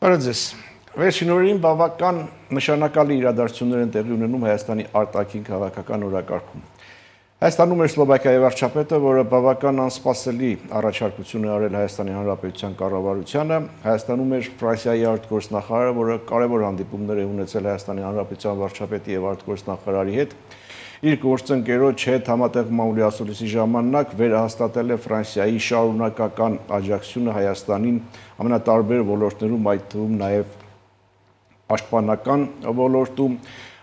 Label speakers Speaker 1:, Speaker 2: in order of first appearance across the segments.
Speaker 1: Բարև Վերջին օրերին բավական նշանակալի իրադարձություններ են տեղի ունենում Հայաստանի արտաքին քաղաքական օրակարգում։ Հայաստանում էր Սլովակիայի վարչապետը, որը բավական անսպասելի առաջարկություն է արել Հայաստանի Հանրապետության կառավարությանը, Հայաստանում էր Ֆրանսիայի արտգործնախարարը, որը կարևոր հանդիպումներ է ունեցել Հայաստանի Հանրապետության վարչապետի եւ արտգործնախարարի հետ, իր գործընկերոջ հետ համատեղ մամուլի ասուլիսի ժամանակ վերահաստատել է Ֆրանսիայի շարունակական աջակցությունը Հայաստանին ամենատարբեր ոլորտներում, այդ թվում նաև պաշտպանական ոլորտում։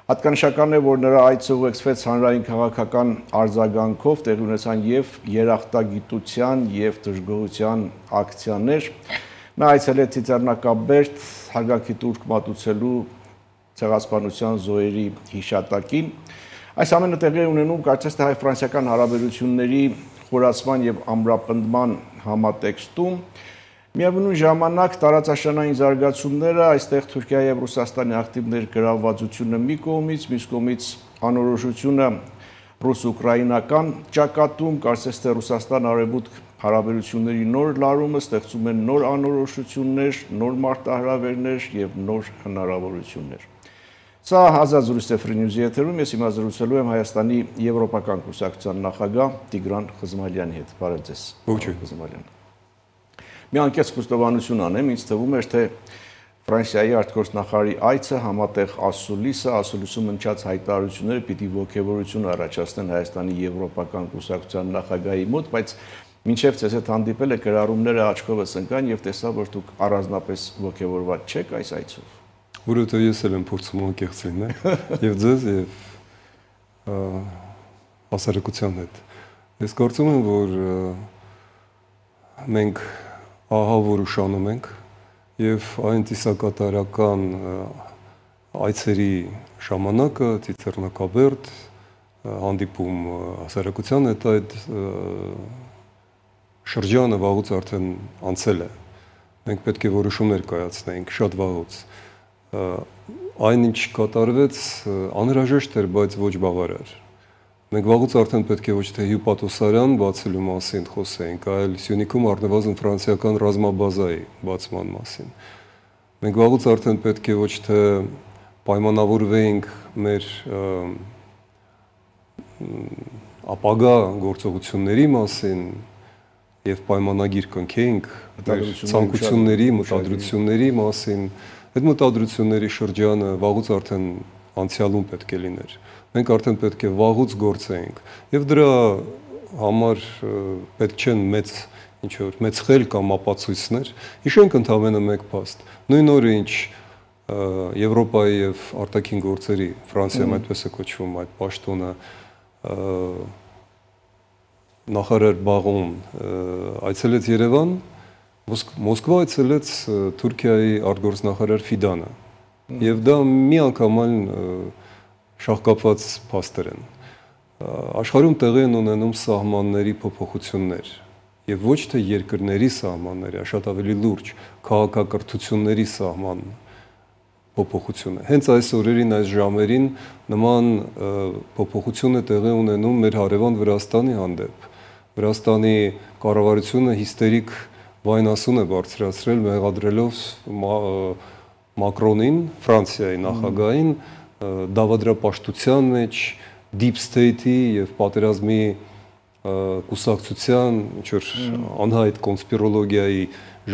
Speaker 1: Հատկանշական է, որ նրա այցը ուղեկցվեց հանրային քաղաքական արձագանքով, տեղի ունեցան եւ երախտագիտության եւ դժգոհության ակցիաներ։ Նա այցելեց Ծիծեռնակաբերդ հարգանքի տուրք մատուցելու ցեղասպանության զոհերի հիշատակին։ Այս ամենը տեղի է ունենում կարծես թե հայ-ֆրանսիական հարաբերությունների խորացման եւ ամրապնդման համատեքստում։ Միևնույն ժամանակ տարածաշրջանային զարգացումները, այստեղ Թուրքիայի եւ Ռուսաստանի ակտիվներ գրավվածությունը մի կողմից, մյուս կողմից անորոշությունը ռուս-ուկրաինական ճակատում, կարծես թե Ռուսաստան-արևմուտք հարաբերությունների նոր լարումը ստեղծում են նոր անորոշություններ, նոր մարտահրավերներ եւ նոր հնարավորություններ։ Սա Ազատ զրույց է Free News-ի եթերում, ես հիմա զրուցելու եմ Հայաստանի Եվրոպական կուսակցության նախագահ Տիգրան Խզմալյանի հետ։ Բարև ձեզ։ Ողջույն Խզմալյան։ Մի անկեղծ խոստովանություն անեմ, ինձ թվում էր, թե Ֆրանսիայի արտգործնախարարի այցը համատեղ ասուլիսում ընչած հայտարարությունները պիտի ոգևորություն առաջացնեն Հայաստանի Եվրոպական կուսակցության նախագահի մոտ, բայց մինչև ցեզ հետ հանդիպել եք գրառումները աչքովս ընկան եւ տեսա, որ դուք առանձնապես ոգևորված չեք այս այցով։
Speaker 2: Որովհետեւ ես էլ եմ փորձում անկեղծ լինել եւ ձեզ եւ հասարակության հետ։ Ես կարծում եմ, որ մենք ահավոր ուշանում ենք եւ այն ծիսակատարական այցերի ժամանակը Ծիծեռնակաբերդ հանդիպում հասարակության հետ այդ շրջանը վաղուց արդեն անցել է։ Մենք պետք է որոշումներ կայացնենք շատ վաղուց։ Այն ինչ կատարվեց անհրաժեշտ էր, բայց ոչ բավարար։ Մենք վաղուց արդեն պետք է ոչ թե հյուպատոսարան բացելու մասին խոսեինք, այլ Սյունիքում առնվազն ֆրանսիական ռազմաբազայի բացման մասին։ Մենք վաղուց արդեն պետք է ոչ թե պայմանավորվեինք մեր ապագա գործողությունների մասին եւ պայմանագիր կնքեինք ցանկությունների, մտադրությունների մասին, այդ մտադրությունների շրջանը վաղուց արդեն անցյալում պետք է լիներ։ Մենք արդեն պետք է վաղուց գործեինք եւ դրա համար պետք չեն մեծ խել կամ ապացույցներ։ Հիշենք ընդհանրապես մեկ փաստ։ Նույն օրը ինչ Եվրոպայի եւ արտաքին գործերի Ֆրանսիայում այդպես է կոչվում այդ պաշտոնը նախարար Բաղոն այցելեց Երևան, Մոսկվա այցելեց Թուրքիայի արտգործնախարար Ֆիդանը։ Եվ դա միանգամայն շահկապված փաստեր են։ Աշխարհում տեղի են ունենում սահմանների փոփոխություններ եւ ոչ թե երկրների սահմանների, շատ ավելի լուրջ քաղաքակրթությունների սահման փոփոխությունը։ Հենց այս օրերին, այս ժամերին նման փոփոխություն է տեղի ունենում մեր հարևան Վրաստանի հանդեպ։ Վրաստանի կառավարությունը հիստերիկ վայնասուն է բարձրացրել, մեղադրելով Մակրոնին, Ֆրանսիայի նախագահին, դավադրապաշտության մեջ, deep state-ի եւ պատերազմի կուսակցության, ինչ-որ անհայտ կոնսպիրոլոգիայի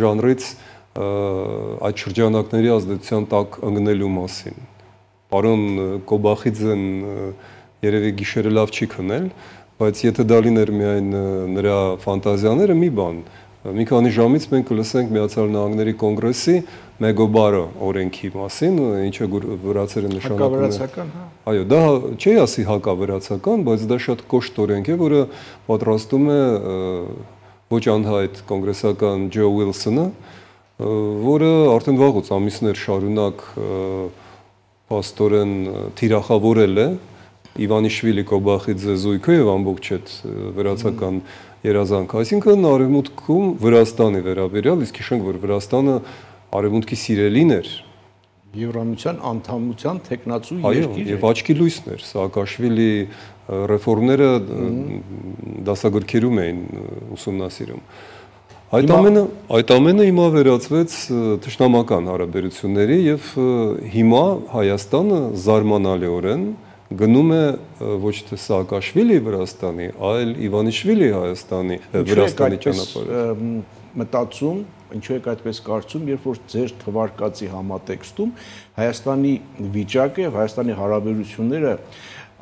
Speaker 2: ժանրից այդ շրջանակների ազդեցության տակ ընկնելու մասին։ Պարոն Կոբախիձեն երևի գիշերը լավ չի քնել, բայց եթե դա լիներ միայն նրա ֆանտազիաները, մի բան, մի քանի ժամից մենք կլսենք Միացյալ Նահանգների կոնգրեսի Մեգոբարը օրենքի մասին, ինչը վրացերը նշանակում է
Speaker 1: հակավրացական, հա։
Speaker 2: Այո, դա չի ասի հակավրացական, բայց դա շատ կոշտ օրենք է, որը պատրաստում է ոչ անհայտ կոնգրեսական Ջո Ուիլսոնը, որը արդեն վաղուց ամիսներ շարունակ փաստորեն թիրախավորել է Իվանիշվիլի Կոբախիձե զույգը եւ ամբողջ այդ վրացական երազանքը, այսինքն արևմուտքում Վրաստանի վերաբերյալ, իսկ հիշենք, որ Վրաստանը արևմուտքի սիրելին էր
Speaker 1: Եվրամիության անդամության տեխնացու երկիր
Speaker 2: եւ աչքի լույսն էր, Սաակաշվիլի ռեֆորմները դասագրքերում էին ուսումնասիրում։ Այդ ամենը հիմա վերածվեց թշնամական հարաբերությունների եւ հիմա Հայաստանը զարմանալիորեն գնում է ոչ թե Սաակաշվիլի Վրաստանի, այլ Իվանիշվիլի Հայաստանի Վրաստանի ճանապարհով։
Speaker 1: Մտածում, ինչու եք այդպես կարծում, երբ որ ձեր թվարկածի համատեքստում Հայաստանի վիճակը եւ Հայաստանի հարաբերությունները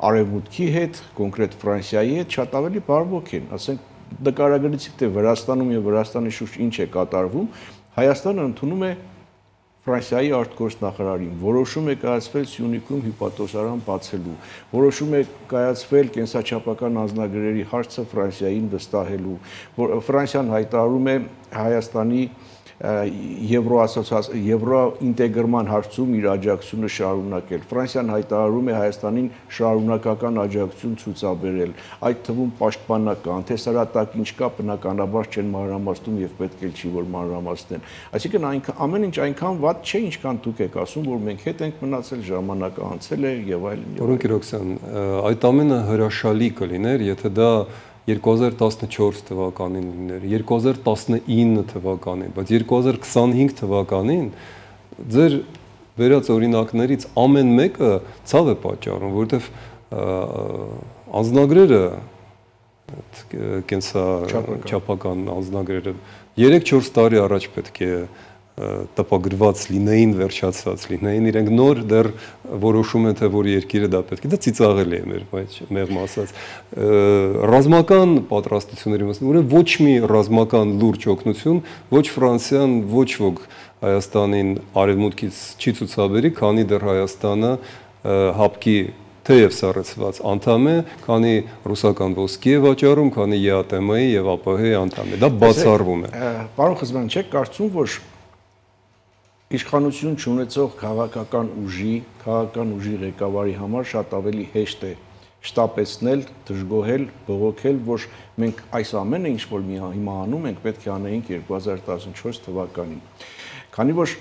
Speaker 1: Արևմուտքի հետ, կոնկրետ Ֆրանսիայի հետ շատ ավելի բարվոք են, ասենք նկարագրեցիք թե Վրաստանում եւ Վրաստանի շուրջ ինչ է կատարվում, Հայաստանը ընդունում է Ֆրանսիայի արտգործնախարարին, որոշում է կայացվել Սյունիքում հիպատոսարան բացելու, որոշում է կայացվել կենսաչափական անձնագրերի հարցը Ֆրանսիային վստահելու, Ֆրանսիան հայտարարում է Հայաստանի Եվրոինտեգրման հարցում իր աջակցությունը շարունակել, Ֆրանսիան հայտարարում է Հայաստանին շարունակական աջակցություն ցուցաբերել, այդ թվում պաշտպանական, տեսարատակ ինչ կա բնականաբար չեն մանրամասնում եւ պետք է չի որ մանրամասնեն, այսինքն ամեն ինչ այնքան վատ չէ, ինչքան դուք եք ասում, որ մենք հետ ենք մնացել, ժամանակը անցել է եւ այլն։
Speaker 2: Պարոն Կիրոկսյան, այդ ամենը հրաշալի կլիներ, եթե դա 2014 թվականին լիներ, 2019 թվականին, բայց 2025 թվականին ձեր վերած օրինակներից ամեն մեկը ցավ է պատճառում, որովհետև անձնագրերը կենսաչափական անձնագրերը 3-4 տարի առաջ պետք է տպագրված լինեին, վերջացած լինեին, իրենք նոր դեռ որոշում են, թե որ երկիրը դա պետք է, դա ծիծաղելի է մեր ասած, ռազմական պատրաստությունների մասն, ուրեմն ոչ մի ռազմական լուրջ օգնություն, ոչ Ֆրանսիան, ոչ ոք Հայաստանին արևմուտքից չի ցուցաբերի, քանի դեռ Հայաստանը հապկի թեև սառեցված անդամ է, քանի ռուսական ոսկի է վաճառում, քանի ԵԱՏՄ-ի եւ ԱՊՀ-ի անդամ է, դա բացառվում է։
Speaker 1: Պարոն Խզբյան, չեք կարծում, որ իշխանություն չունեցող քաղաքական ուժի ղեկավարի համար շատ ավելի հեշտ է շտապեցնել, դժգոհել, բողոքել, որ մենք այս ամենը ինչ որ հիմա անում ենք, պետք է անեինք 2014 թվականին։ Քանի որ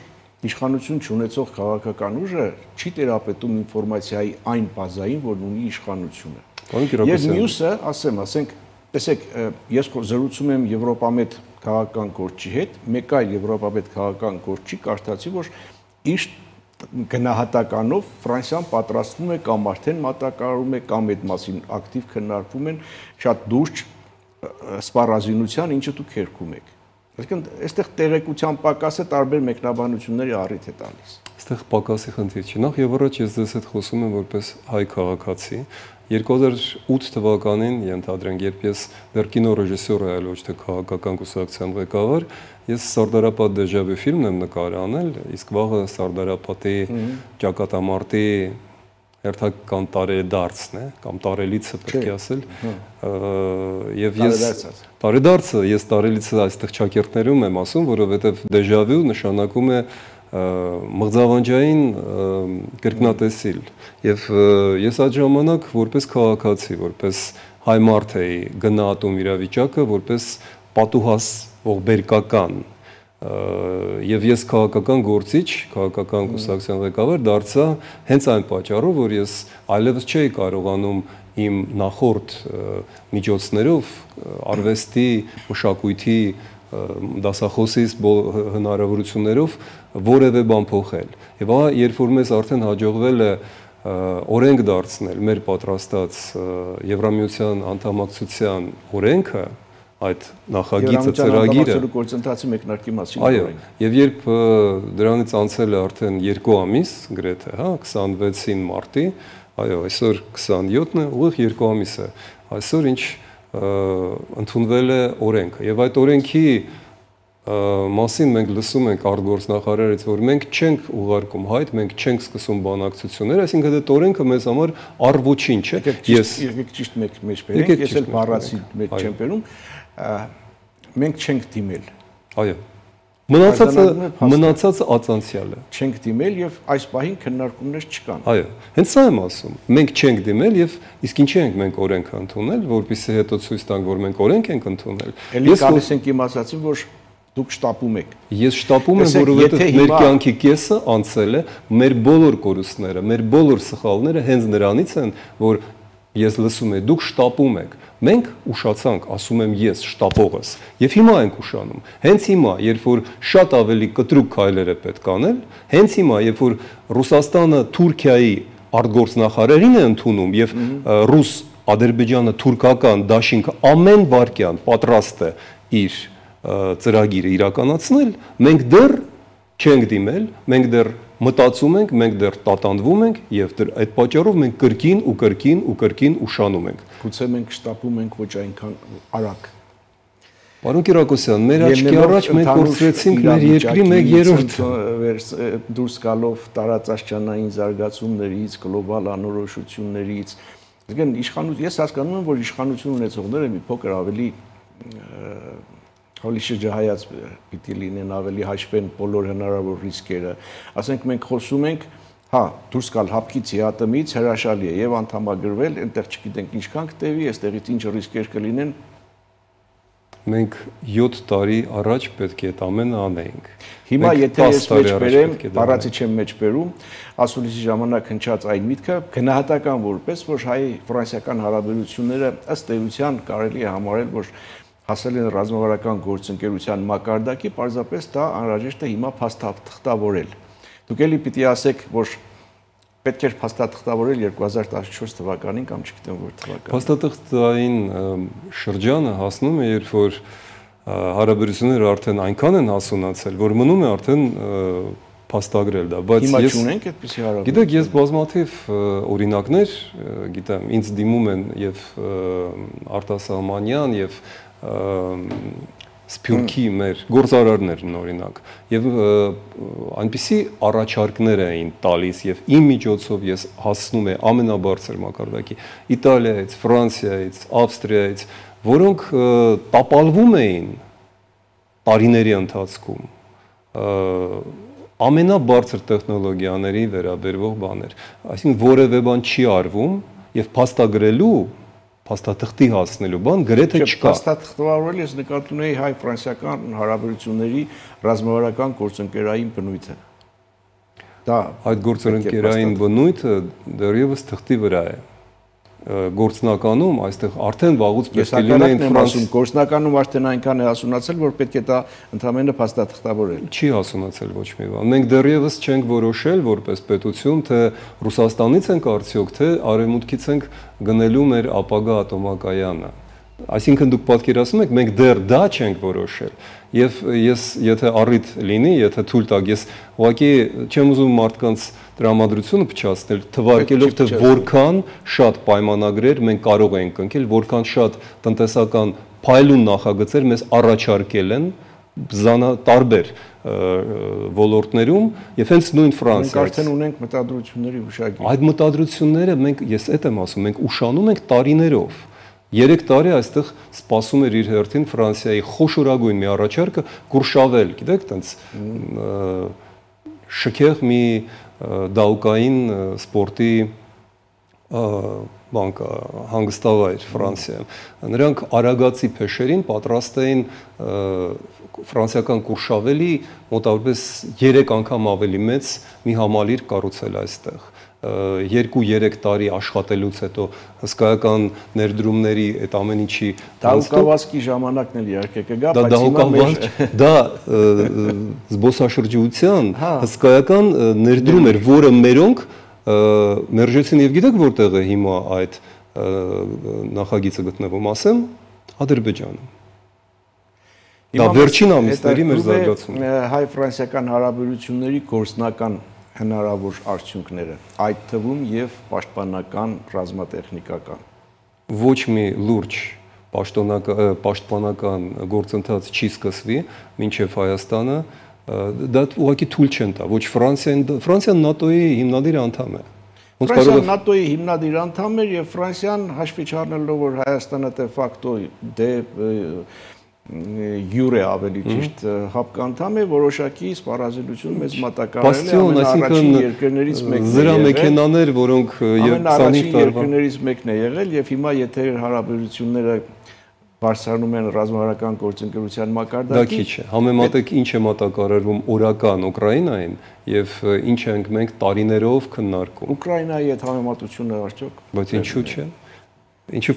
Speaker 1: իշխանություն չունեցող քաղաքական ուժը չի տերապետում ինֆորմացիայի այն բազային, որ ունի իշխանությունը։ Եվ մյուսը, ասենք, տեսեք, ես զրուցում եմ Եվրոպամետ քաղաքական գործի հետ, մեկ այլ Եվրոպամետ քաղաքական գործի կարդացի, որ իր գնահատականով Ֆրանսիան պատրաստվում է կամ արդեն մատակարարում է կամ այդ մասին ակտիվ քննարկվում են շատ դուրս սպառազինության, ինչը դուք երգում եք։ Այսինքն, այստեղ տեղեկության պակասը տարբեր մեկնաբանությունների առիթ է տալիս։
Speaker 2: Այստեղ պակասի խնդիր չի։ Նախ եւ առաջ ես ձեզ հետ խոսում եմ որպես հայ քաղաքացի։ 2008 թվականին, ենթադրենք, երբ ես դեռ կինոռեժիսոր այլ ոչ թե քաղաքական կուսակցության ղեկավար, ես Սարդարապատ դեժավյու ֆիլմն եմ նկարել անել, իսկ վաղը Սարդարապատի ճակատամարտի հերթական տարեդարձն է, կամ տարելիցը պետք է ասել, եւ ես տարեդարձը, ես տարելիցը այստեղ ճակերտներում եմ ասում, որովհետեւ դեժավյու նշանակում է մղձավանջային կրկնատեսիլ, եւ ես այդ ժամանակ որպես քաղաքացի, որպես հայ մարդ էի գնահատում իրավիճակը, որպես պատուհաս ողբերգական, եւ ես քաղաքական գործիչ, քաղաքական կուսակցության ղեկավար դարձա հենց այն պատճառով, որ ես այլևս չէի կարողանում իմ նախորդ միջոցներով արվեստի, մշակույթի, դասախոսից հնարավորություններով որևէ բան փոխել։ Եվ ահա երբ որ մեզ արդեն հաջողվել է օրենք դարձնել մեր պատրաստած Եվրամիության անդամակցության օրենքը, այդ նախագիծը, ծրագիրը
Speaker 1: գործընթացի մեկնարկի մասին
Speaker 2: այո, եւ երբ դրանից անցել է արդեն 2 ամիս, գրեթե, հա, 26-ին մարտի, այո, այսօր 27-ն է, ուղիղ 2 ամիս է, այսօր ինչ ընդունվել է օրենքը, եւ այդ օրենքի մասին մենք լսում ենք արտգործնախարարից, որ մենք չենք ուղարկում հայտ, մենք չենք սկսում բանակցություններ, այսինքն այդ օրենքը մեզ համար առ ոչինչ է։
Speaker 1: Ես ճիշտ մեջ բերենք, ես էլ բառացի մեջ չեմ բերում, մենք չենք դիմել։
Speaker 2: Այո։ Մնացածը ածանցյալ է։
Speaker 1: Չենք դիմել եւ այս պահին քննարկումներ չկան։
Speaker 2: Այո, հենց սա եմ ասում։ Մենք չենք դիմել եւ իսկ ինչի ենք մենք օրենքը ընդունել, որպեսզի հետո ցույց տանք, որ մենք օրենք ենք ընդունել։
Speaker 1: Ես գալիս ենք իմ ասացին, որ դուք շտապում եք։
Speaker 2: Ես շտապում եմ, որովհետեւ մեր կյանքի կեսը անցել է, մեր բոլոր կորուստները, մեր բոլոր սխալները հենց նրանից են, որ Ես լսում եմ, դուք շտապում եք։ Մենք ուշացանք, ասում եմ ես, շտապողս։ Եվ հիմա ենք ուշանում։ Հենց հիմա, երբ որ շատ ավելի կտրուկ քայլեր է պետք անել, հենց հիմա, երբ որ Ռուսաստանը Թուրքիայի արտգործնախարարին է ընդունում եւ ռուս Ադրբեջանը թուրքական դաշինքը ամեն վարքյան պատրաստ է իր ծրագիրը իրականացնել, մենք դեռ չենք դիմել, մենք դեռ մտածում ենք, մենք դեռ տատանվում ենք եւ այդ պատճառով մենք կրկին ուշանում ենք։
Speaker 1: Գուցե մենք շտապում ենք ոչ այնքան արագ։
Speaker 2: Պարոն Կիրակոսյան, մեր աչքի առաջ մենք կորցրեցինք մեր երկրի 1/3
Speaker 1: դուրս գալով տարածաշրջանային զարգացումներից, գլոբալ անորոշություններից։ Ես հասկանում եմ, որ իշխանություն ունեցողները մի փոքր ավելի շրջահայաց պիտի լինեն, ավելի հաշվեն բոլոր հնարավոր ռիսկերը։ Ասենք մենք խոսում ենք, հա, դուրս գալ հապկից ՀԱՏՄ-ից հրաշալի է եւ անդամագրվել, այնտեղ չգիտենք ինչքան կտևի, այստեղից ինչ ռիսկեր կլինեն։
Speaker 2: Մենք 7 տարի առաջ պետք է այդ ամենը անեինք։
Speaker 1: Հիմա եթե ես մեջ բերեմ, բառացի չեմ մեջ բերում, ասուլիսի ժամանակ հնչած այն միտքը գնահատական որպես, որ հայ-ֆրանսիական հարաբերությունները ըստ էության կարելի է համարել, որ հասել են ռազմավարական գործընկերության մակարդակի, պարզապես դա անհրաժեշտ է հիմա փաստաթղթավորել։ Դուք էլի պիտի ասեք, որ պետք էր փաստաթղթավորել 2014 թվականին կամ չգիտեմ որ թվականին։
Speaker 2: Փաստաթղթային շրջանը հասնում է, երբ որ հարաբերությունները արդեն այնքան են հասունացել, որ մնում է արդեն փաստագրել դա, բայց
Speaker 1: հիմա չունենք այդպիսի հարաբերություն։
Speaker 2: Գիտեք, ես բազմաթիվ օրինակներ գիտեմ, ինձ դիմում են եւ արտասահմանյան եւ Սփյուռքի մեր գործարարներն օրինակ եւ այնպիսի առաջարկներ էին տալիս եւ իմ միջոցով ես հասնում եմ ամենաբարձր մակարդակի Իտալիայից, Ֆրանսիայից, Ավստրիայից, որոնք տապալվում էին տարիների ընթացքում ամենաբարձր տեխնոլոգիաների վերաբերող բաներ, այսինքն որևէ բան չի արվում եւ փաստագրելու փաստաթղթի հասնելու բան գրեթե չկա։
Speaker 1: Փաստաթղթավորել ես նկատում էի հայ-ֆրանսիական հարաբերությունների ռազմավարական գործընկերային բնույթը։ Դա
Speaker 2: այդ գործընկերային բնույթը դեռևս թղթի վրա է։ Գործնականում այստեղ արդեն վաղուց պետք է լինեին ֆրանսիական
Speaker 1: գործնականում արդեն այնքան է հասունացել, որ պետք է դա ընդհանրապես փաստաթղթավորել։
Speaker 2: Չի հասունացել ոչ մի բան։ Մենք դեռևս չենք որոշել որպես պետություն, թե Ռուսաստանից ենք արդյոք, թե Արևմուտքից ենք գնելու մեր ապագա ատոմակայանը։ Այսինքն դուք պատկերացնում եք, մենք դեռ դա չենք որոշել։ Եվ ես եթե առիթ լինի, եթե թույլ տաք, ես ուղղակի չեմ ուզում մարդկանց տրամադրությունը փչացնել, թվարկելով թե որքան շատ պայմանագրեր մենք կարող ենք կնքել, որքան շատ տնտեսական փայլուն նախագծեր մեզ առաջարկել են տարբեր ոլորտներում եւ հենց նույն Ֆրանսիայից։
Speaker 1: Մենք արդեն ունենք մտադրությունների հուշագիր։
Speaker 2: Այդ մտադրությունները ես այդ եմ ասում, մենք ուշանում ենք տարիներով։ 3 տարի այստեղ սպասում էր իր հերթին Ֆրանսիայի խոշորագույն մի առաջարկը Կուրշավել, գիտեք, տենց շքեղ մի դաուկային սպորտի բանկա հանգստավայր Ֆրանսիայում։ Նրանք արագացի փեշերին պատրաստ էին ֆրանսիական Կուրշավելի մոտավորապես 3 անգամ ավելի մեծ մի համալիր կառուցել այստեղ։ 2-3 տարի աշխատելուց հետո հսկայական ներդրումների այդ ամեն ինչի
Speaker 1: դահուկավազքի ժամանակն էլ իհարկե կգա, բայց հիմա
Speaker 2: դա զբոսաշրջության հսկայական ներդրում էր, որը մերոնք մերժեցին եւ գիտեք որտեղ է հիմա այդ նախագիծը գտնվում, ասեմ, Ադրբեջանում։ Դա վերջին ամիսների մեր զարգացումն է։
Speaker 1: Հայ-ֆրանսիական հարաբերությունների գործնական հնարավոր արդյունքները, այդ թվում եւ պաշտպանական ռազմատեխնիկական։
Speaker 2: Ոչ մի լուրջ պաշտպանական գործընթաց չի սկսվի, մինչև Հայաստանը դա ուղղակի թույլ չեն տա, ոչ Ֆրանսիան ՆԱՏՕ-ի հիմնադիր անդամ է։
Speaker 1: Ֆրանսիան ՆԱՏՕ-ի հիմնադիր անդամ է եւ Ֆրանսիան հաշվի չառնելով, որ Հայաստանը դե ֆակտո յուր է ավելի ճիշտ հապկանդամ է, որոշակի սպառազինություն մեծ մատակարարել է ամենաառաջին երկրներից մեկն է։
Speaker 2: Զրա մեքենաներ, որոնք 25 տարվա
Speaker 1: երկրներից մեկն է եղել եւ հիմա եթե հարաբերությունները բարձրանում են ռազմավարական գործընկերության մակարդակի։
Speaker 2: Դա քիչ է։ Համեմատեք ինչ է մատակարարվում օրական Ուկրաինային եւ ինչ ենք մենք տարիներով քննարկում։
Speaker 1: Ուկրաինայի հետ համեմատությունը արդյոք։
Speaker 2: Բայց ինչու՞ չէ։ Ինչու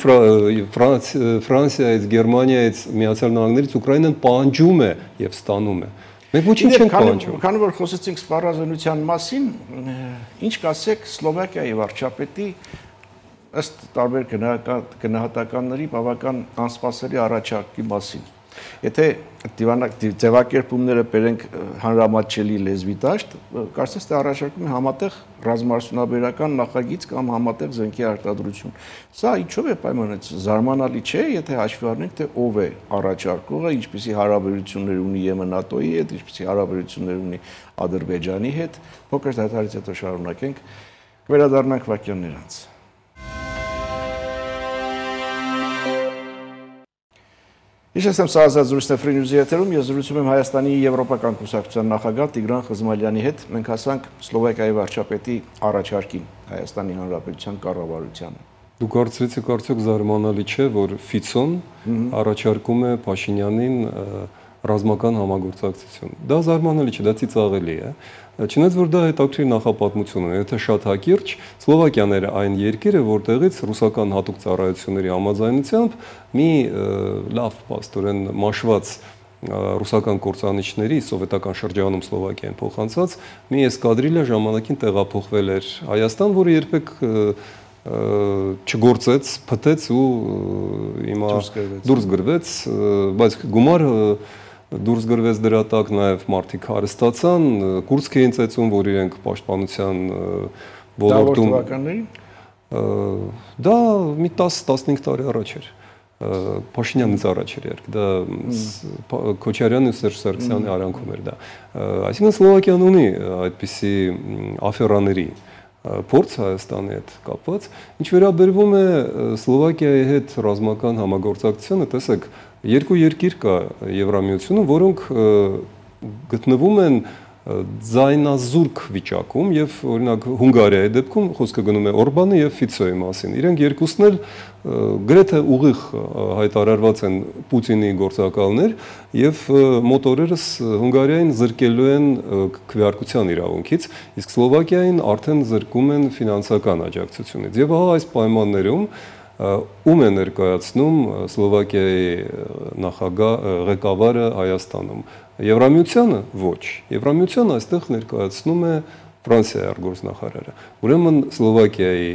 Speaker 2: Ֆրանսիայից, Գերմանիայից, Միացյալ Նահանգներից Ուկրաինան պահանջում է եւ ստանում է։ Մենք ոչինչ չենք պահանջում։
Speaker 1: Քանի որ խոսեցինք սպառազինության մասին, ինչ կասեք Սլովակիայի վարչապետի ըստ տարբեր գնահատականների բավական անսպասելի առաջարկի մասին։ Եթե ձևակերպումները բերենք հանրամատչելի լեզվի դաշտ, կարծես թե առաջարկում է համատեղ ռազմարդյունաբերական նախագիծ կամ համատեղ զենքի արտադրություն։ Սա ինչով է պայմանավորված, զարմանալի չէ, եթե հաշվի առնենք, թե ով է առաջարկողը, ինչպիսի հարաբերություններ ունի ԵՄ-ՆԱՏՕ-ի հետ, ինչպիսի հարաբերություններ ունի Ադրբեջանի հետ։ Փոքր դադարից հետո շարունակենք, կվերադառնանք վայրկյաններ անց։ Իշեսեմ սահազազրույցն է Free News-ի եթերում, ես զրուցում եմ Հայաստանի Եվրոպական կուսակցության նախագահ Տիգրան Խզմալյանի հետ, մենք հասանք Սլովակիայի վարչապետի առաջարկին Հայաստանի Հանրապետության կառավարությանը։
Speaker 2: Դուք հարցրեցիք, արդյոք զարմանալի չէ, որ Ֆիցոն առաջարկում է Փաշինյանին ռազմական համագործակցություն։ Դա զարմանալի չէ, դա ծիծաղելի է։ Չնայած որ դա հետաքրքիր նախապատմություն ունի, եթե շատ հակիրճ, Սլովակիան էր այն երկիրը, որտեղից ռուսական հատուկ ծառայությունների համաձայնությամբ մի լավ պաստորեն մաշված ռուսական կործանիչների սովետական շրջանում Սլովակիային փոխանցած մի էսկադրիլիա ժամանակին տեղափոխվել էր Հայաստան, որը երբեք չգործեց, փտեց ու հիմա դուրս գրվեց, բայց գումար դուրս գրվեց դրա տակ նաև մարդիկ հարստացան, կուրսք էին ծեծում, որ իրենք պաշտպանության ոլորտում դա մի 10-15 տարի առաջ էր, Փաշինյանից առաջ էր, դա Քոչարյանի ու Սերժ Սարգսյանի արանքում էր դա։ Այսինքն Սլովակիան ունի այդպիսի աֆերաների փորձ Հայաստանի հետ կապված, ինչ վերաբերվում է Սլովակիայի հետ ռազմական համագործակցությանը, տեսեք, երկու երկիր կա Եվրամիությունում, որոնք գտնվում են ձայնազուրկ վիճակում եւ օրինակ Հունգարիայի դեպքում խոսքը գնում է Օրբանի եւ Ֆիցոյի մասին։ Իրենք երկուսն էլ գրեթե ուղիղ հայտարարված են Պուտինի գործակալներ եւ մոտորերս Հունգարիային զրկելու են քվեարկության իրավունքից, իսկ Սլովակիային արդեն զրկում են ֆինանսական աջակցությունից։ Եվ ահա այս պայմաններում ում է ներկայացնում Սլովակիայի ղեկավարը Հայաստանում։ Եվրամիությանը ոչ։ Եվրամիությանը այստեղ ներկայացնում է Ֆրանսիայի արտգործնախարարը։ Ուրեմն Սլովակիայի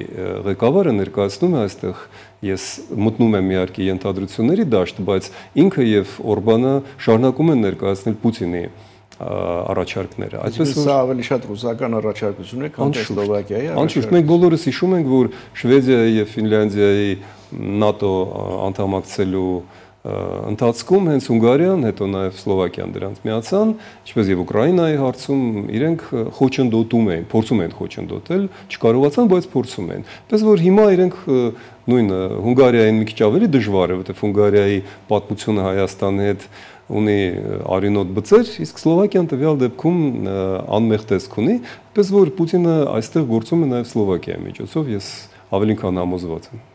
Speaker 2: ղեկավարը ներկայացնում է այստեղ, ես մտնում եմ իհարկե ենթադրությունների դաշտ, բայց ինքը եւ Օրբանը շարունակում են ներկայացնել Պուտինի առաջարկները։
Speaker 1: Այսպես սա ավելի շատ ռուսական առաջարկություն է, քան թե Սլովակիայի առաջարկը։
Speaker 2: Անշուշտ մենք բոլորս հիշում ենք, որ Շվեդիայի եւ Ֆինլանդիայի ՆԱՏՕ անդամակցելու ընթացքում հենց Հունգարիան, հետո նաև Սլովակիան դրանց միացան, ինչպես եւ Ուկրաինայի հարցում իրենք խոչընդոտում էին, փորձում են խոչընդոտել, չկարողացան, բայց փորձում են։ Պես որ հիմա իրենք նույնը Հունգարիային մի քիչ ավելի դժվար է, որովհետեւ Հունգարիայի պատմությունը Հայաստանի հետ ունի արյունոտ բծեր, իսկ Սլովակիան տվյալ դեպքում անմեղ տեսք ունի, պես որ Պուտինը այստեղ գործում է նաև Սլովակիայի միջոցով, ես ավելի քան համոզված եմ։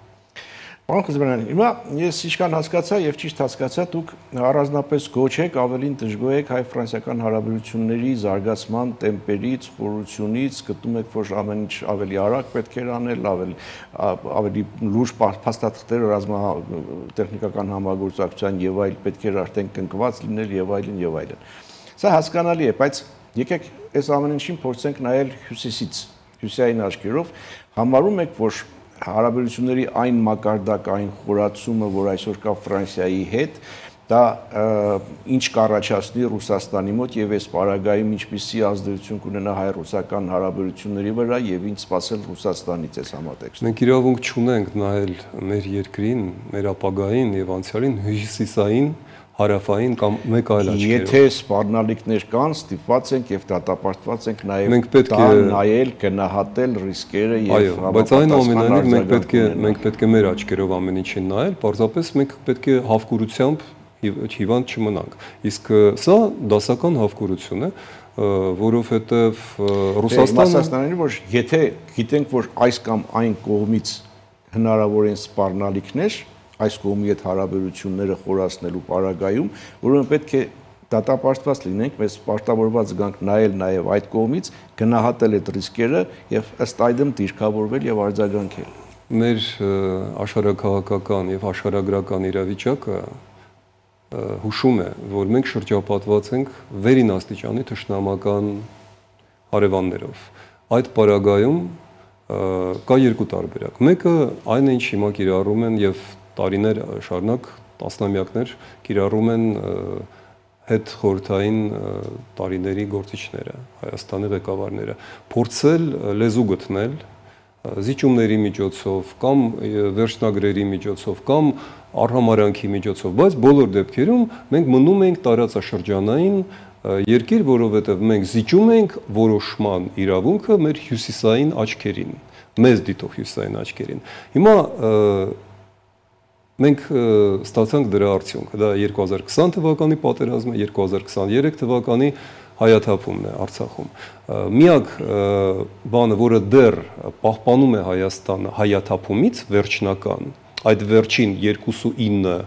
Speaker 1: Պարոն Խզմալյան, հիմա ես ինչքան հասկացա եւ ճիշտ հասկացա, դուք առանձնապես գոչ եք, ավելին դժգոհ եք հայ-ֆրանսիական հարաբերությունների զարգացման տեմպերից, խորությունից, գտնում եք, որ ամեն ինչ ավելի արագ պետք է անել, ավելի լուրջ փաստաթղթեր ռազմատեխնիկական համագործակցության եւ այլ պետք է արդեն կնքված լինել եւ այլն եւ այլն։ Սա հասկանալի է, բայց եկեք այս ամեն ինչին փորձենք նայել հյուսիսից, հյուսիսային աչքերով, համարում եք, որ հարաբերությունների այն մակարդակային խորացումը, որ այսօր կա Ֆրանսիայի հետ, դա ինչ կառաջացնի Ռուսաստանի մոտ եւ այս պարագայում ինչպիսի ազդեցություն կունենա հայ-ռուսական հարաբերությունների վրա եւ ինչ սպասել Ռուսաստանից այս համատեքստը։
Speaker 2: Մենք իրավունք չունենք նայել մեր երկրին, մեր ապագային եւ անցյալին հյուսիսային հարավային կամ մեկ այլ աչքերով։
Speaker 1: Եթե սպառնալիքներ կան, ստիպված ենք եւ դատապարտված ենք նաեւ նայել, գնահատել ռիսկերը եւ
Speaker 2: բայց այն ամենայնիվ մենք պետք է մեր աչքերով ամեն ինչին նայել, պարզապես մենք պետք է հավկուրությամբ հիվանդ չմնանք։ Իսկ սա դասական հավկուրություն է, որովհետեւ
Speaker 1: Ռուսաստանը որ եթե գիտենք, որ այս կամ այն կողմից հնարավոր են սպառնալիքներ այս կողմի հետ հարաբերությունները խորացնելու պարագայում, ուրեմն պետք է դատապարտված լինենք, մեզ պարտավորված գանք նայել նաև այդ կողմից, գնահատել այդ ռիսկերը եւ ըստ այդմ դիրքավորվել եւ արձագանքել։
Speaker 2: մեր աշխարհաքաղաքական եւ աշխարհագրական իրավիճակը հուշում է, որ մենք շրջապատված ենք վերին աստիճանի թշնամական հարևաններով։ Այդ պարագայում կա երկու տարբերակ։ Մեկը այն է, ինչ հիմա կիրառում են եւ տարիներ շարունակ տասնամյակներ կիրառում են հետ խորհրդային տարիների գործիչները, Հայաստանի ղեկավարները, փորձել լեզու գտնել զիջումների միջոցով կամ վերջնագրերի միջոցով կամ արհամարանքի միջոցով, բայց բոլոր դեպքերում մենք մնում ենք տարածաշրջանային երկիր, որովհետև մենք զիջում ենք որոշման իրավունքը մեր հյուսիսային աչքերին, մեզ դիտող հյուսիսային աչքերին։ Հիմա մենք ստացանք դրա արդյունքը, դա 2020 թվականի պատերազմը, 2023 թվականի հայաթափումն է Արցախում։ Միակ բանը, որը դեռ պահպանում է Հայաստանը հայաթափումից վերջնական, այդ վերջին 2.9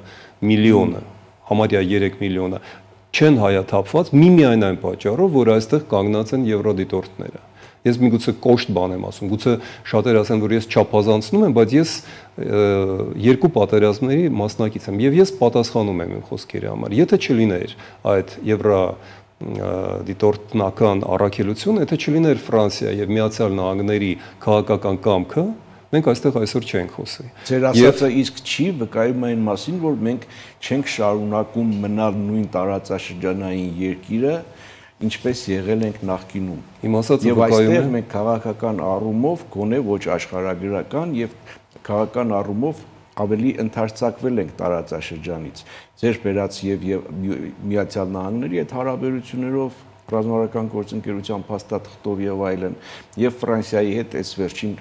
Speaker 2: միլիոնը, համարյա 3 միլիոնը չեն հայաթափված միմիայն այն պատճառով, որ այստեղ կանգնած են եվրոդիտորդները։ Ես միգուցե կոշտ բան եմ ասում, գուցե շատերը ասեն, որ ես չափազանցնում եմ, բայց ես երկու պատերազմների մասնակից եմ եւ ես պատասխանում եմ իմ խոսքերի համար։ Եթե չլիներ այդ եվրոդիտորդնական առաքելությունը, եթե չլիներ Ֆրանսիա եւ Միացյալ Նահանգների քաղաքական կամքը, մենք այստեղ այսօր չենք խոսի։
Speaker 1: Ձեր ասածը իսկ չի վկայում այն մասին, որ մենք չենք շարունակում մնալ նույն տարածաշրջանային երկիրը, ինչպես եղել ենք նախկինում։
Speaker 2: Իմ ասածը
Speaker 1: եւ
Speaker 2: վկայում է։
Speaker 1: այստեղ մենք քաղաքական առումով, գոնե ոչ աշխարհագրական եւ քաղաքական առումով ավելի ընդարձակվել ենք տարածաշրջանից։ Ձեր բերած եւ Միացյալ Նահանգների այդ հարաբերություններով, ռազմավարական գործընկերության փաստաթղթով եւ այլն, եւ Ֆրանսիայի հետ այս վերջին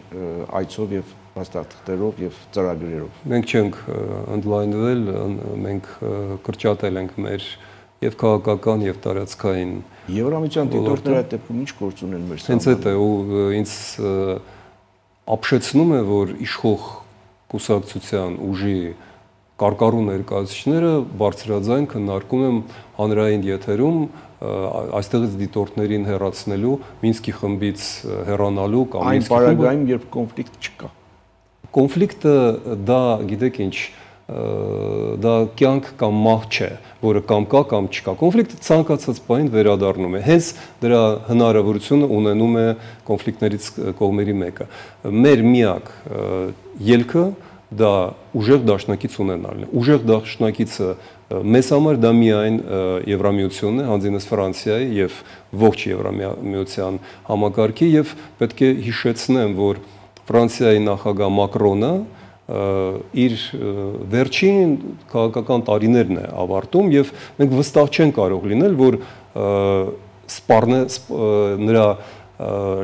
Speaker 1: այցով եւ փաստաթղթերով եւ ծրագրերով։
Speaker 2: Մենք չենք ընդլայնվել, մենք կրճատել ենք մեր եւ քաղաքական եւ տարածքային
Speaker 1: Եվրամիության դիտորդները այդ դեպքում ինչ գործ ունեն մեր
Speaker 2: սահմանում։ Հենց այդ է, ու ինձ ապշեցնում է, որ իշխող կուսակցության ուժի կարկառու ներկայացուցիչները բարձրաձայն քննարկում են հանրային եթերում այստեղից դիտորդներին հեռացնելու, Մինսկի խմբից հեռանալու կամ
Speaker 1: այն պարագայում, երբ կոնֆլիկտ չկա։
Speaker 2: Կոնֆլիկտը դա, գիտեք ինչ, դա կյանք կամ մահ չէ, որը կամ կա կամ չկա։ Կոնֆլիկտը ցանկացած բանին վերադառնում է։ Հենց դրա հնարավորությունը ունենում է կոնֆլիկտներից կողմերի մեկը։ Մեր միակ ելքը դա ուժեղ դաշնակից ունենալն է։ Ուժեղ դաշնակիցը մեզ համար դա միայն Եվրամիությունն է, հանձինս Ֆրանսիայի եւ ողջ Եվրամիության համակարգի եւ պետք է հիշեցնեմ, որ Ֆրանսիայի նախագահ Մակրոնը իր վերջին քաղաքական տարիներն է ավարտում եւ մենք վստահ չենք կարող լինել, որ նրա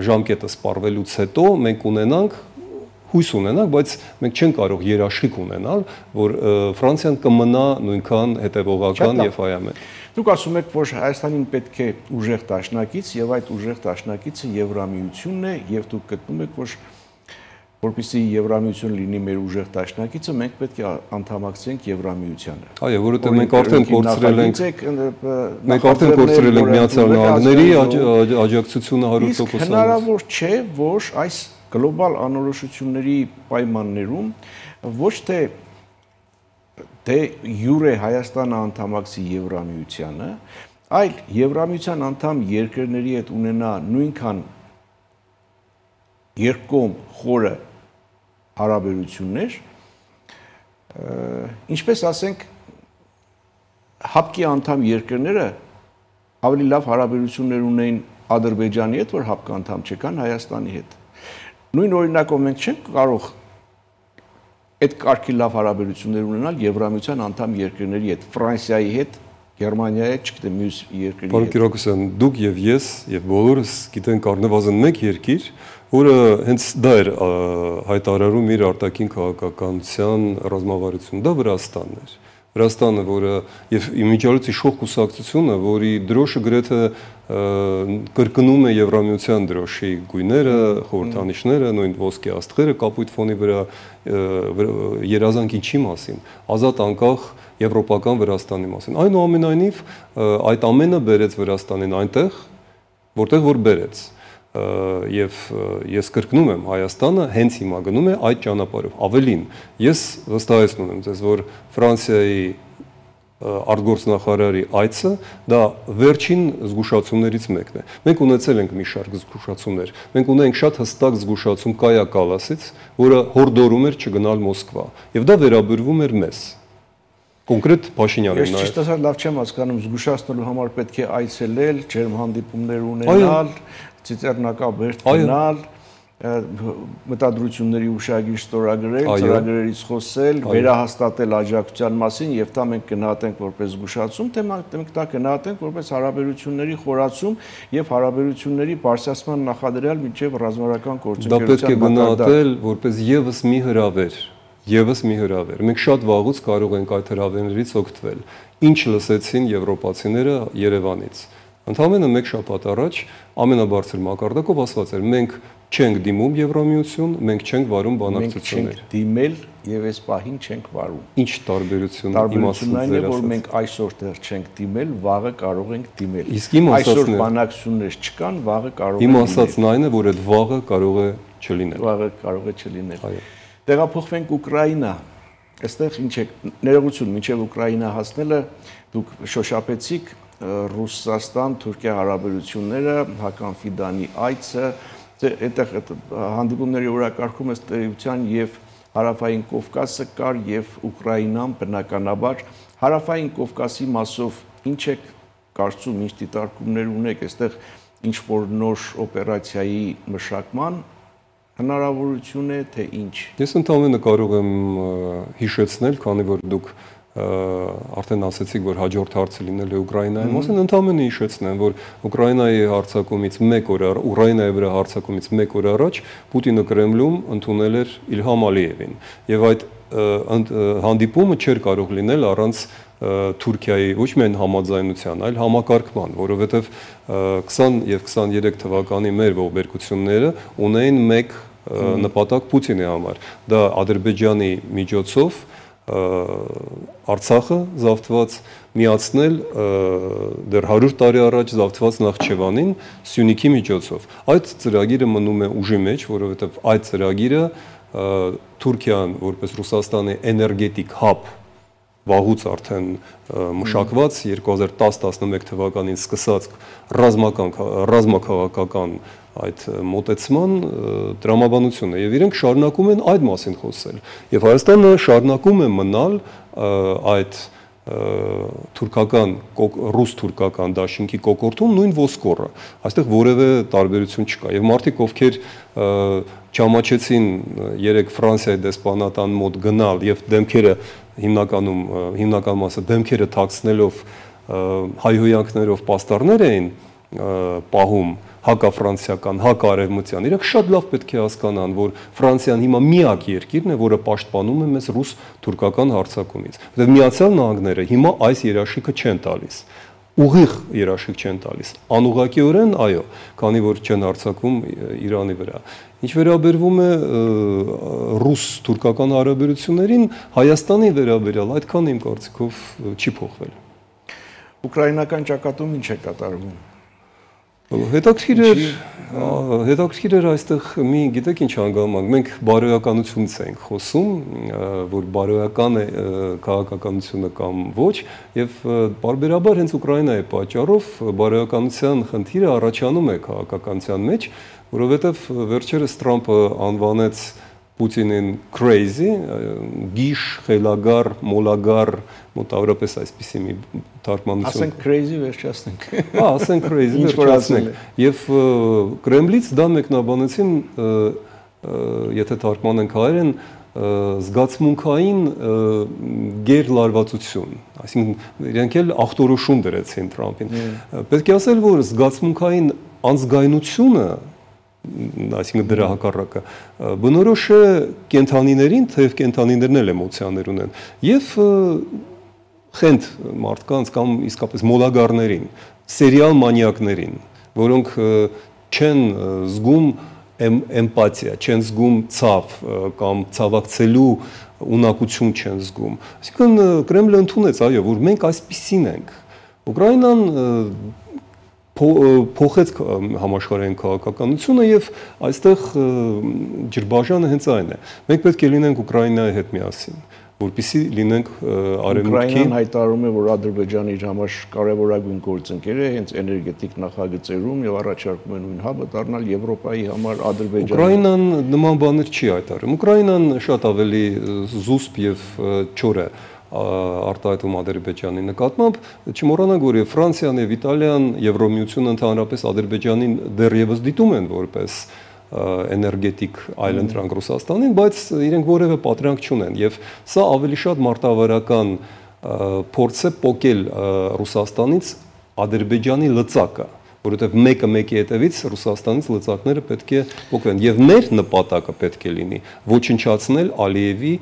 Speaker 2: ժամկետը սպառվելուց հետո մենք ունենանք հույս ունենանք, բայց մենք չենք կարող երաշխիք ունենալ, որ Ֆրանսիան կմնա նույնքան հետևողական եւ այամետ։
Speaker 1: Դուք ասում եք, որ Հայաստանին պետք է ուժեղ դաշնակից եւ այդ ուժեղ դաշնակիցը Եվրամիությունն է եւ դուք գտնում եք, որ որպեսզի Եվրամիություն լինի մեր ուժեղ դաշնակիցը, մենք պետք է անդամակցենք Եվրամիությանը։
Speaker 2: Այո, որովհետեւ մենք արդեն կորցրել ենք Միացյալ Նահանգների աջակցությունը 100%։
Speaker 1: Հնարավոր չէ, որ այս գլոբալ անորոշությունների պայմաններում ոչ թե յուրե Հայաստանը անդամակցի Եվրամիությանը, այլ Եվրամիության անդամ երկրների հետ ունենա նույնքան երկկողմ խորը հարաբերություններ, ինչպես ասենք, ՀԱՊԿ-ի անդամ երկրները ավելի լավ հարաբերություններ ունեն Ադրբեջանի հետ, որ ՀԱՊԿ անդամ չկան Հայաստանի հետ։ Նույն օրինակով մենք չենք կարող այդ կարգի լավ հարաբերություններ ունենալ Եվրամիության անդամ երկրների հետ, Ֆրանսիայի հետ, Գերմանիայի հետ, չգիտեմ, մյուս երկրների հետ։
Speaker 2: Պարոն Կիրակոսյան, դուք եւ ես եւ բոլորս գիտենք առնվազն մեկ երկիր, որը հենց դա էր հայտարարում իր արտաքին քաղաքականության ռազմավարություն, դա Վրաստանն էր։ Վրաստանը, որը եւ իմիջիալից իշխող կուսակցությունը, որի դրոշը գրեթե կրկնում է Եվրամիության դրոշի գույները, խորհրդանիշները, նույն ոսկե աստղերը կապույտ ֆոնի վրա երազանք ինչի մասին, ազատ անկախ եվրոպական Վրաստանի մասին։ Այնուամենայնիվ այդ ամենը բերեց Վրաստանին այնտեղ, որտեղ որ բերեց։ եւ ես կրկնում եմ, Հայաստանը հենց հիմա գնում է այդ ճանապարհով։ Ավելին, ես վստահեցնում եմ ձեզ, որ Ֆրանսիայի արտգործնախարարի այցը դա վերջին զգուշացումներից մեկն է։ Մենք ունեցել ենք մի շարք զգուշացումներ։ Մենք ունենք շատ հստակ զգուշացում Կայա Կալասից, որը հորդորում էր չգնալ Մոսկվա, եւ դա վերաբերվում էր մեզ։ Կոնկրետ Փաշինյանին
Speaker 1: նայել։ Ես ճիշտ ասած լավ չեմ հասկանում, զգուշացնելու համար պետք է այցելել, ջերմ հանդիպումներ ունենալ, ծիծեռնակաբերդ գնալ, մտադրությունների ուշագիր ստորագրել, ծրագրերից խոսել, վերահաստատել աջակցության մասին եւ դա մենք գնահատենք որպես զգուշացում, թե մենք դա գնահատենք որպես հարաբերությունների խորացում եւ հարաբերությունների բարձրացման նախադրյալ մինչեւ ռազմավարական գործընկերության
Speaker 2: մակարդակ։ Դա պետք է գնահատել որպես եւս մի հրավեր։ Եվս մի հրավեր։ Մենք շատ վաղուց կարող ենք այդ հրավերներից օգտվել։ Ինչ լսեցին եվրոպացիները Երևանից։ Ընդհանրապես մեկ շաբաթ առաջ ամենաբարձր մակարդակով ասված էր. մենք չենք դիմում Եվրամիություն, մենք չենք վարում բանակցություններ։
Speaker 1: Մենք չենք դիմել եւ այս պահին չենք վարում։
Speaker 2: Ինչ տարբերություն
Speaker 1: իմաստուն այն է, որ մենք այսօր դեռ չենք դիմել, վաղը կարող ենք դիմել։
Speaker 2: Իսկ իմ
Speaker 1: այսօր բանակցություններ չկան, վաղը կարող են։
Speaker 2: Իմ ասածն այն է, որ այդ վաղը կարող է չլինել։
Speaker 1: Վաղը կարող է չլինել։ Այո։ Տեղափոխվենք Ուկրաինա, այստեղ ինչ է ներողություն, մինչև Ուկրաինա հասնելը դուք շոշափեցիք Ռուսաստան-Թուրքիա հարաբերությունները, Հական Ֆիդանի այցը, այդտեղ հանդիպումների օրակարգում ըստ էության եւ Հարավային Կովկասը կար եւ Ուկրաինան բնականաբար Հարավային Կովկասի մասով ինչ է կարծում, ինչ դիտարկումներ ունեք, այստեղ ինչ որ նոր օպերացիայի մշակման հնարավորություն է, թե ինչ։
Speaker 2: Ես ընդամենը կարող եմ հիշեցնել, քանի որ դուք արդեն ասացիք, որ հաջորդ հարցը լինել է Ուկրաինայի մասին, ընդամենը հիշեցնեմ, որ Ուկրաինայի հարձակումից 1 օր առաջ, Ուկրաինայի վրա հարձակումից 1 օր առաջ Պուտինը Կրեմլում ընդունել էր Իլհամ Ալիևին, եւ այդ հանդիպումը չէր կարող լինել առանց Թուրքիայի ոչ միայն համաձայնության, այլ համակարգման, որովհետև 20 եւ 23 թվականի մեր ողբերգությունները ունեին մեկ նպատակ Պուտինի համար։ Դա Ադրբեջանի միջոցով Արցախը զավթված միացնել դեռ 100 տարի առաջ զավթված Նախճեվանին Սյունիքի միջոցով։ Այդ ծրագիրը մնում է ուժի մեջ, որովհետև այդ ծրագիրը Թուրքիան որպես Ռուսաստանի էներգետիկ հաբ վաղուց արդեն մշակված 2010-11 թվականին սկսած ռազմաքաղաքական այդ մոտեցման տրամաբանությունը եւ իրենք շարունակում են այդ մասին խոսել եւ Հայաստանը շարունակում է մնալ այդ թուրքական ռուս-թուրքական դաշինքի կոկորտում նույն ոսկորը այստեղ որևէ տարբերություն չկա եւ մարդիկ ովքեր չամաչեցին երեք Ֆրանսիայի դեսպանատան մոտ գնալ եւ դեմքերը հիմնական մասը դեմքերը թաքցնելով հայհոյանքներով պաստառներ էին պահում հակաֆրանսիական, հակաարևմտյան, իրենք շատ լավ պետք է հասկանան, որ Ֆրանսիան հիմա միակ երկիրն է, որը պաշտպանում է մեզ ռուս-թուրքական հարձակումից։ Որտեղ Միացյալ Նահանգները հիմա այս երաշխիքը չեն տալիս, ուղիղ երաշխիք չեն տալիս, անուղղակիորեն այո, քանի որ չեն հարձակվում Իրանի վրա։ Ինչ վերաբերվում է ռուս-թուրքական հարաբերություններին, Հայաստանի վերաբերյալ այդքան իմ կարծիքով չի փոխվել։
Speaker 1: Ուկրաինական ճակատում ինչ է կատարվում։
Speaker 2: Հետաքրքիր էր այստեղ մի գիտեք ինչ հանգամանք, մենք բարոյականությունից ենք խոսում, որ բարոյական է քաղաքականությունը կամ ոչ, եւ բարբերաբար հենց Ուկրաինայի պատճառով բարոյականության խնդիրը առաջանում է քաղաքականության մեջ, որովհետեւ վերջերս Թրամփը անվանեց Պուտինին crazy, գիշ, խելագար, մոլագար, մոտավորապես այսպիսի մի թարգմանություն։
Speaker 1: Ասենք crazy վերջացնենք։
Speaker 2: Հա, ասենք crazy վերջացնենք։ Եվ Կրեմլից դա մեկնաբանեցին, եթե թարգմանենք հայերեն, զգացմունքային գերլարվածություն, այսինքն իրենք էլ ախտորոշում դրեցին Թրամփին։ Պետք է ասել, որ զգացմունքային անզգայունությունը այսինքն դրա հակառակը բնորոշ է կենթանիներին, թեև կենթանիներն էլ էմոցիաներ ունեն, եւ խենթ մարդկանց կամ իսկապես մոլագարներին, սերիալ մանիակներին, որոնք չեն զգում էմպաթիա, չեն զգում ցավ կամ ցավակցելու ունակություն չեն զգում։ Այսինքն Կրեմլը ընդունեց, այո, որ մենք այսպիսին ենք։ Ուկրաինան փոխեց համաշխարհային քաղաքականությունը եւ այստեղ ջրբաժանը հենց այն է։ Մենք պետք է լինենք Ուկրաինայի հետ միասին, որպեսզի լինենք արևմուտքի։
Speaker 1: Ուկրաինան հայտարարում է, որ Ադրբեջանը իր համար կարևորագույն գործընկեր է հենց էներգետիկ նախագծերում եւ առաջարկում է նույն հաբը դառնալ Եվրոպայի համար Ադրբեջանը։
Speaker 2: Ուկրաինան նման բաներ չի հայտարարում։ Ուկրաինան շատ ավելի զուսպ եւ չոր է արտահայտում Ադրբեջանի նկատմամբ, չմոռանանք, որ Ֆրանսիան եւ Իտալիան, Եվրոմիությունը ընդհանրապես Ադրբեջանին դեռևս դիտում են որպես էներգետիկ այլընտրանք Ռուսաստանին, բայց իրենք որևէ պատրանք չունեն եւ սա ավելի շատ մարտավարական փորձ է փոկել Ռուսաստանից Ադրբեջանի լծակը, որովհետեւ մեկը մեկի հետևից Ռուսաստանից լծակները պետք է փոկվեն եւ մեր նպատակը պետք է լինի ոչնչացնել Ալիևի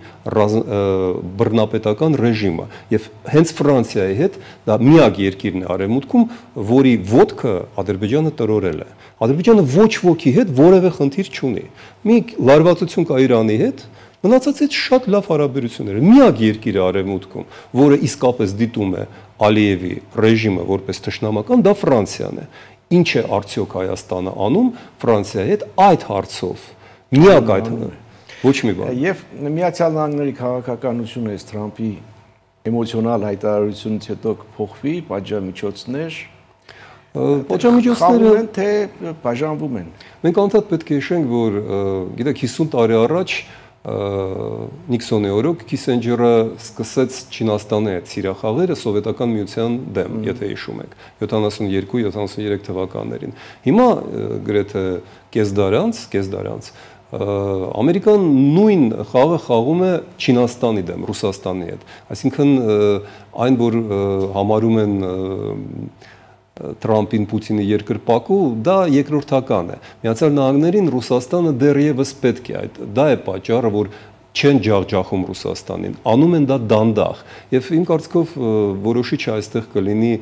Speaker 2: բռնապետական ռեժիմը եւ հենց Ֆրանսիայի հետ դա միակ երկիրն է արևմուտքում, որի ոտքը Ադրբեջանը տրորել է։ Ադրբեջանը ոչ ոքի հետ որևէ խնդիր չունի։ Մի լարվածություն կա Իրանի հետ, մնացածից շատ լավ հարաբերություններ։ Միակ երկիրը արևմուտքում, որը իսկապես դիտում է Ալիևի ռեժիմը որպես թշնամական, դա Ֆրանսիան է։ Ինչ է արդյոք Հայաստանը անում Ֆրանսիայի հետ այդ հարցով։ Միակ այդ ոչ մի բան։
Speaker 1: Եվ Միացյալ Նահանգների քաղաքականությունը այս Թրամփի էմոցիոնալ հայտարարությունից հետո կփոխվի, պատժամիջոցներ
Speaker 2: Պատժամիջոցները
Speaker 1: են թե բաժանվում են։
Speaker 2: Մենք անդադ պետք է հիշենք, որ գիտեք 50 տարի առաջ Նիքսոնի օրոք Քիսենջերը սկսեց Չինաստանի հետ սիրախաղերը սովետական միության դեմ, եթե հիշում եք, 72-73 թվականներին։ Հիմա գրեթե կես դարանց Ամերիկան նույն խաղը խաղում է Չինաստանի դեմ, Ռուսաստանի հետ։ Այսինքն այն, որ համարում են Թրամփին Պուտինի երկրպագու, դա երկրորդական է։ Միացյալ Նահանգներին Ռուսաստանը դեռևս պետք է դա է պատճառը, որ չեն ջախջախում Ռուսաստանին, անում են դա դանդաղ։ Եվ իմ կարծիքով որոշիչ այստեղ կլինի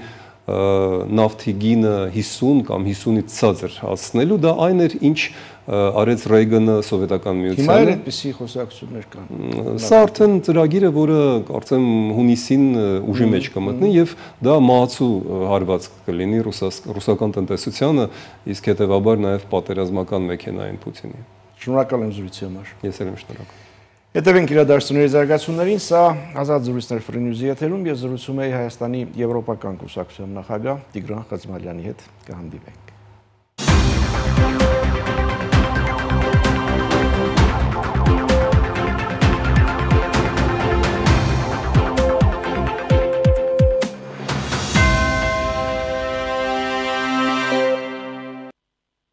Speaker 2: նավթի գինը 50 կամ 50-ից ցածր հասնելու, դա այն էր, ինչ արեց Ռեյգանը Սովետական միությանը։
Speaker 1: Հիմա էլ այդպիսի խոսակցություններ կան։
Speaker 2: Սա արդեն ծրագիր է, որը կարծեմ հունիսին ուժի մեջ կմտնի եւ դա մահացու հարված կլինի ռուսական տնտեսությանը, իսկ հետեւաբար նաեւ պատերազմական մեքենային Պուտինի։
Speaker 1: Շնորհակալ եմ զրույցի համար։
Speaker 2: Ես էլ եմ շնորհակալ։
Speaker 1: Հետևենք իրադարձությունների զարգացումներին, սա Ազատ զրույցներ Free News-ի եթերում, ես զրուցում եի Հայաստանի Եվրոպական կուսակցության նախագահ Տիգրան Խաձմալյանի հետ, կհանդիպենք։